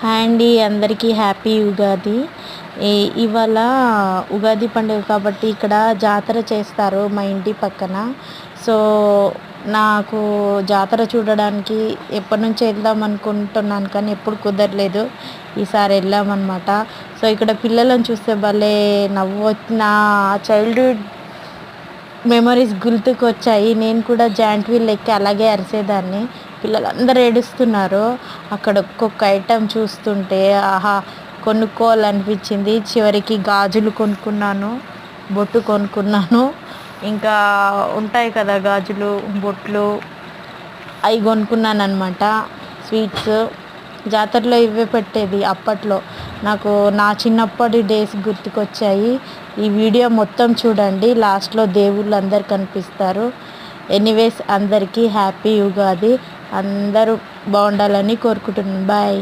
Hi అండి, అందరికీ happy Ugadi. ఇవాళ ఉగాది పండుగ కాబట్టి ఇక్కడ జాతర చేస్తారు మా ఇంటి పక్కన. సో నాకు జాతర చూడడానికి ఎప్పటి నుంచి వెళ్దాం అనుకుంటున్నాను, కానీ ఎప్పుడు కుదరలేదు. ఈసారి వెళ్ళామన్నమాట. సో ఇక్కడ పిల్లలను చూస్తే భలే నవ్వు, నా చైల్డ్హుడ్ మెమరీస్ గుర్తుకొచ్చాయి. నేను కూడా జాయింట్ వీల్ ఎక్కి అలాగే అరిసేదాన్ని. పిల్లలందరూ ఏడుస్తున్నారు. అక్కడ ఒక్కొక్క ఐటెం చూస్తుంటే ఆహా కొనుక్కోవాలనిపించింది. చివరికి గాజులు కొనుక్కున్నాను, బొట్టు కొనుక్కున్నాను. ఇంకా ఉంటాయి కదా గాజులు, బొట్లు, అవి కొనుక్కున్నాను అనమాట. స్వీట్స్ జాతరలో ఇవే పెట్టేది అప్పట్లో. నాకు నా చిన్నప్పటి డేస్ గుర్తుకొచ్చాయి. ఈ వీడియో మొత్తం చూడండి, లాస్ట్లో దేవుళ్ళు అందరు కనిపిస్తారు. ఎనీవేస్, అందరికీ హ్యాపీ ఉగాది. అందరూ బాగుండాలని కోరుకుంటున్నాను. బాయ్.